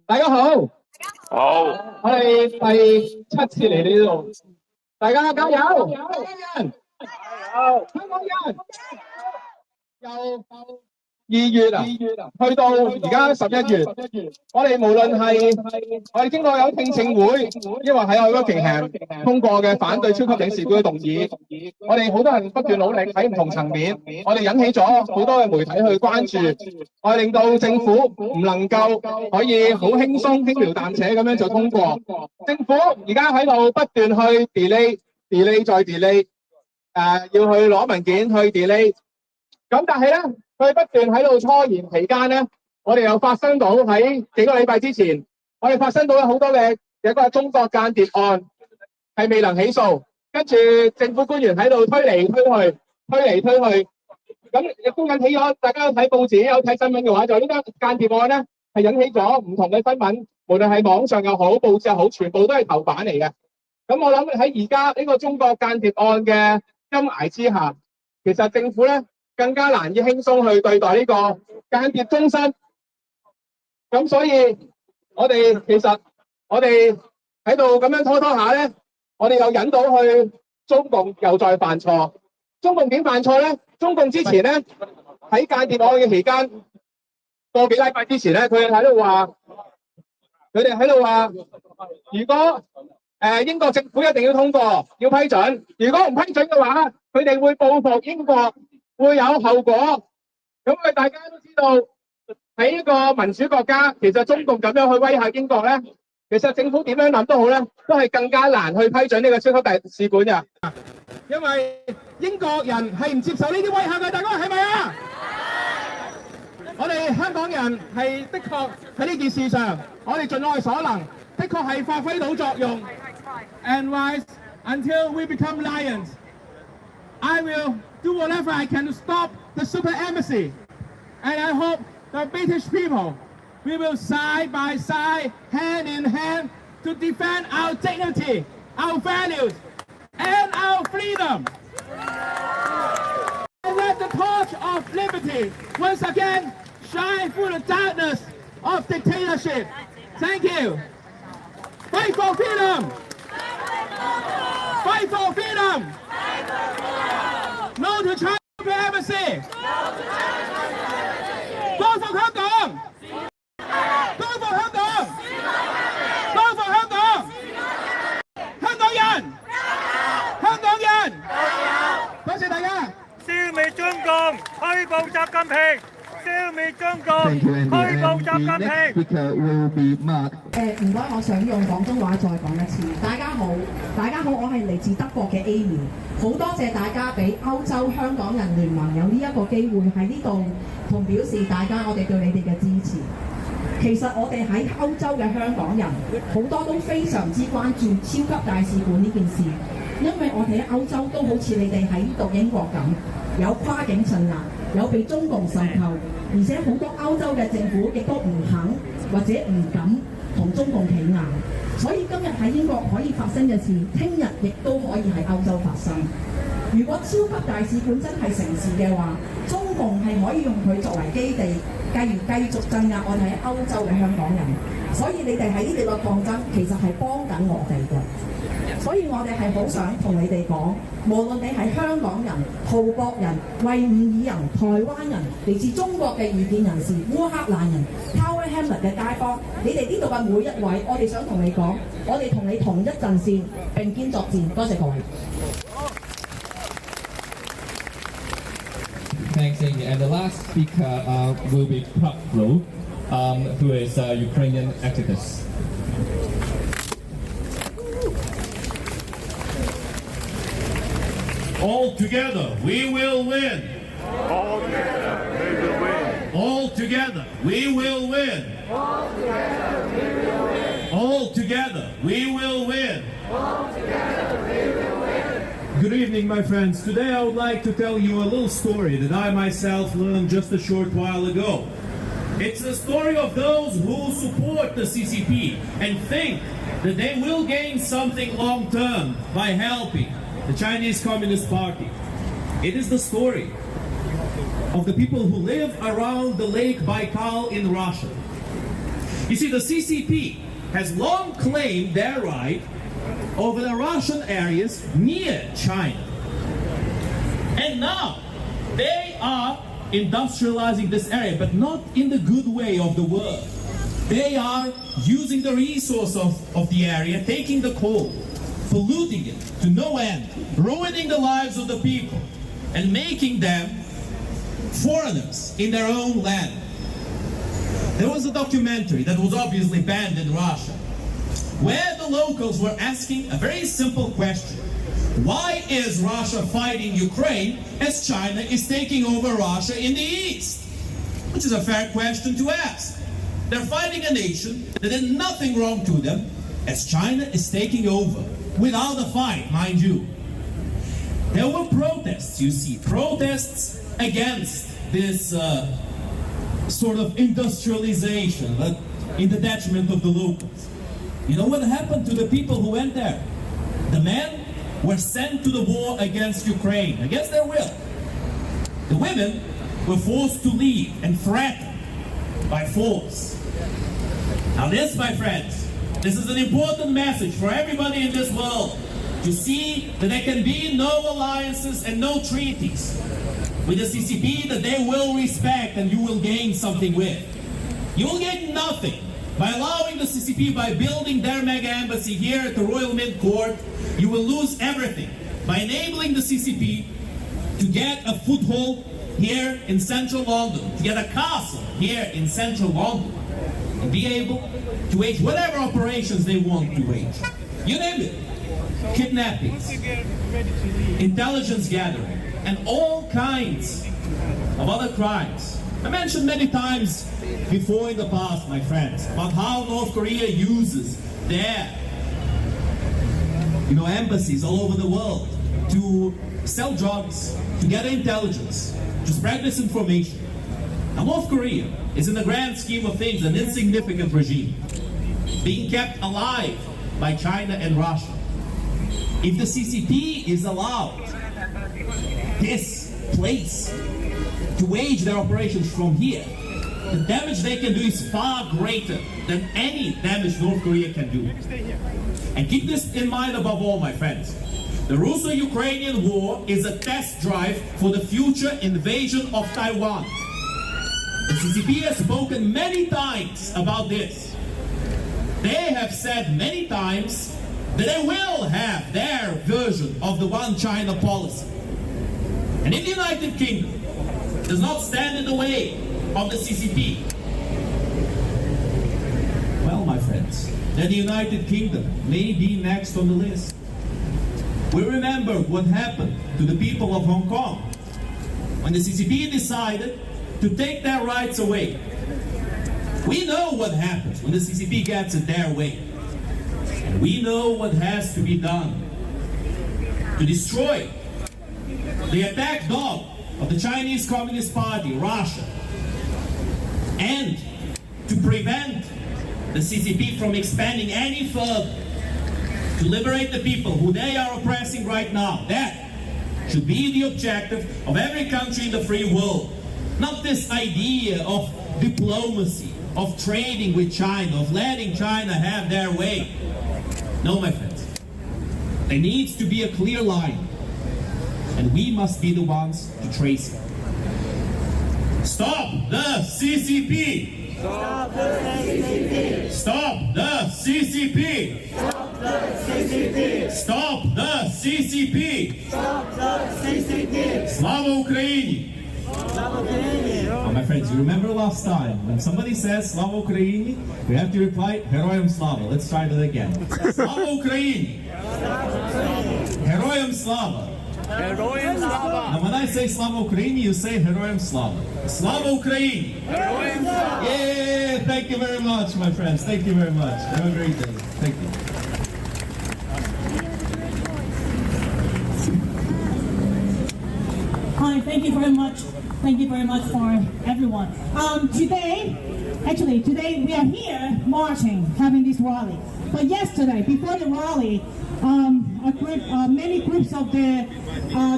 大家好，好，我哋第7次嚟呢度，大家加油！香港人，香港人，由2月啊，去到而家11月，我哋無論係我哋經過有聽證會，抑或喺我嗰期係通過嘅反對超級領事館嘅動議，我哋好多人不斷努力喺唔同層面，我哋引起咗好多嘅媒體去關注，我哋令到政府唔能夠可以好輕鬆輕描淡寫咁樣就通過。政府而家喺度不斷去 delay 再 delay， 要去攞文件去 delay， 咁但係咧，佢不斷喺度拖延期間咧，我哋又發生到喺幾個禮拜之前，我哋發生到好多嘅一個中國間諜案係未能起訴，跟住政府官員喺度推嚟推去，咁亦都引起咗大家有睇報紙有睇新聞嘅話，就呢單間諜案咧係引起咗唔同嘅新聞，無論係網上又好，報紙又好，全部都係頭版嚟嘅。咁我諗喺而家呢個中國間諜案嘅陰霾之下，其實政府咧更加難以輕鬆去對待呢個間諜中心。咁所以我哋喺度咁樣拖下咧，我哋又引到去中共又再犯錯。中共點犯錯咧？中共之前咧喺間諜案嘅期間，個幾禮拜之前咧，佢哋喺度話，如果英國政府一定要通過，要批准。如果唔批准嘅話，佢哋會報復英國，會有後果。咁大家都知道，喺一個民主國家，其實中共咁樣去威嚇英國咧，其實政府點樣諗都好咧，都係更加難去批准呢個超級大使館嘅。因為英國人係唔接受呢啲威嚇嘅，大家係咪啊？我哋香港人係的確喺呢件事上，我哋盡我哋所能，的確係發揮到作用。And rise until we become lions. I will do whatever I can to stop the super embassy. And I hope the British people, we will side by side, hand in hand, to defend our dignity, our values, and our freedom. And let the torch of liberty once again shine through the darkness of dictatorship. Thank you. Fight for freedom. Fight for freedom. No to China embassy. Go for Hong Kong. Go for Hong Kong. Go for Hong Kong. 香港人，香港人，多謝大家。消滅中共，推步習近平。消滅中共，推步習近平。唔該，我想用廣東話再講一次。大家好，我係嚟自德國嘅 Amy。好多謝大家俾歐洲香港人聯盟有呢一個機會喺呢度同表示大家我哋對你哋嘅支持。其實我哋喺歐洲嘅香港人好多都非常之關注超級大使館呢件事，因為我哋喺歐洲都好似你哋喺讀英國咁，有跨境鎮壓，有被中共滲透，而且好多歐洲嘅政府亦都唔肯或者唔敢同中共企硬，所以今日喺英國可以發生嘅事，聽日亦都可以喺歐洲發生。如果超級大使館真係成事嘅話，中共係可以用佢作為基地，繼續鎮壓我哋喺歐洲嘅香港人。所以你哋喺呢度嘅抗爭，其實係幫緊我哋嘅。所以我哋係好想同你哋講，無論你係香港人、葡國人、維吾爾人、台灣人、嚟自中國嘅異見人士、烏克蘭人、Tower Hamlet 嘅街坊，你哋呢度嘅每一位，我哋想同你講，我哋同你同一陣線，並肩作戰。多謝各位。Thanks, Amy. And the last speaker will be Prablo, who is a Ukrainian activist. All together, we will win. All together, we will win. All together, we will win. All together, we will win. Good evening, my friends. Today I would like to tell you a little story that I myself learned just a short while ago. It's the story of those who support the CCP and think that they will gain something long-term by helping the Chinese Communist Party. It is the story of the people who live around the Lake Baikal in Russia. You see, the CCP has long claimed their right over the Russian areas near China. And now they are industrializing this area, but not in the good way of the word. They are using the resource of the area, taking the coal, polluting it to no end, ruining the lives of the people, and making them foreigners in their own land. There was a documentary that was obviously banned in Russia, where the locals were asking a very simple question. Why is Russia fighting Ukraine as China is taking over Russia in the east? Which is a fair question to ask. They're fighting a nation that did nothing wrong to them as China is taking over, without a fight, mind you. There were protests, you see, protests against this sort of industrialization, but in the detriment of the locals. You know what happened to the people who went there? The men were sent to the war against Ukraine, against their will. The women were forced to leave and threatened by force. Now this, my friends, this is an important message for everybody in this world, to see that there can be no alliances and no treaties with the CCP that they will respect and you will gain something with. You will gain nothing by allowing the CCP, by building their mega embassy here at the Royal Mint Court. You will lose everything by enabling the CCP to get a foothold here in central London, to get a castle here in central London, and be able to wage whatever operations they want to wage. You name it. Kidnappings, intelligence gathering, and all kinds of other crimes. I mentioned many times before in the past, my friends, about how North Korea uses their embassies all over the world to sell drugs, to gather intelligence, to spread disinformation. Now North Korea is, in the grand scheme of things, an insignificant regime, being kept alive by China and Russia. If the CCP is allowed this place to wage their operations from here, the damage they can do is far greater than any damage North Korea can do. And keep this in mind above all, my friends. The Russo-Ukrainian war is a test drive for the future invasion of Taiwan. The CCP has spoken many times about this. They have said many times that they will have their version of the One China policy. And if the United Kingdom does not stand in the way of the CCP, well, my friends, then the United Kingdom may be next on the list. We remember what happened to the people of Hong Kong when the CCP decided to take their rights away. We know what happens when the CCP gets it their way. And we know what has to be done to destroy the attack dog of the Chinese Communist Party, Russia, and to prevent the CCP from expanding any further, to liberate the people who they are oppressing right now. That should be the objective of every country in the free world. Not this idea of diplomacy, of trading with China, of letting China have their way. No, my friends. There needs to be a clear line, and we must be the ones to trace it. Stop the CCP! Stop the CCP! Stop the CCP! Stop the CCP! Stop the CCP! Stop the CCP! Slava Ukraini! Slava Ukraini! Oh, my friends, you remember last time when somebody says Slava Ukraini, we have to reply Heroyam Slava. Let's try that again. Slava Ukraini! Heroyam Slava! Heroям слава! Now when I say Slava Ukraini, you say Heroyam Slava. Slava Ukraini! Heroям слава! Yeah, thank you very much, my friends. Thank you very much. Have a great day. Thank you. Hi, thank you very much. Thank you very much for everyone. Today we are here marching, having this rally. But yesterday, before the rally, many groups of the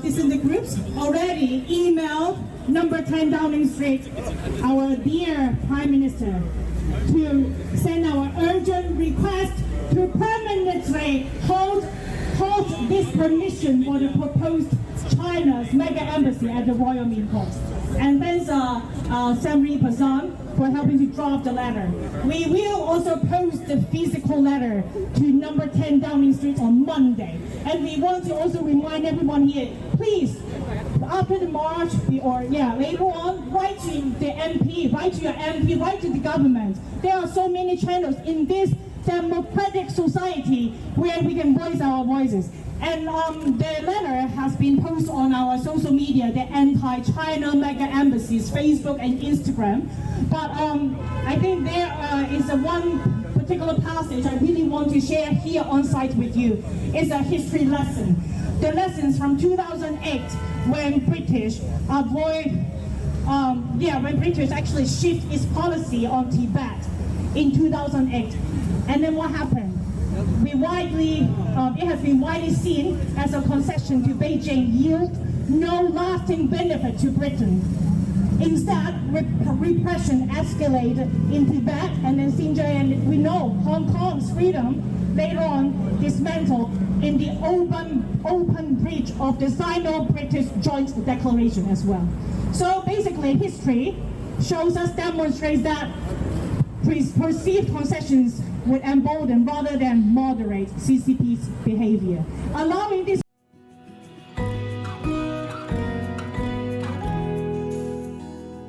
dissident groups already emailed number 10 Downing Street, our dear Prime Minister, to send our urgent request to permanently hold this permission for the proposed China's mega embassy at the Royal Mint Post. And thanks Samri Pazan for helping to draft the letter. We will also post the physical letter to number 10 Downing Street on Monday. And we want to also remind everyone here, please, after the march, later on, write to the MP, write to your MP, write to the government. There are so many channels in this democratic society where we can voice our voices. And the letter has been posted on our social media, the anti-China mega embassies, Facebook and Instagram. But I think there is one particular passage I really want to share here on site with you. It's a history lesson. The lessons from 2008 when British when British actually shift its policy on Tibet in 2008. And then what happened? It has been widely seen as a concession to Beijing yield no lasting benefit to Britain. Instead, repression escalated in Tibet and then Xinjiang, and we know Hong Kong's freedom later on dismantled in the open breach of the Sino-British Joint Declaration as well. So basically, history demonstrates that perceived concessions would embolden rather than moderate CCP's behavior, allowing this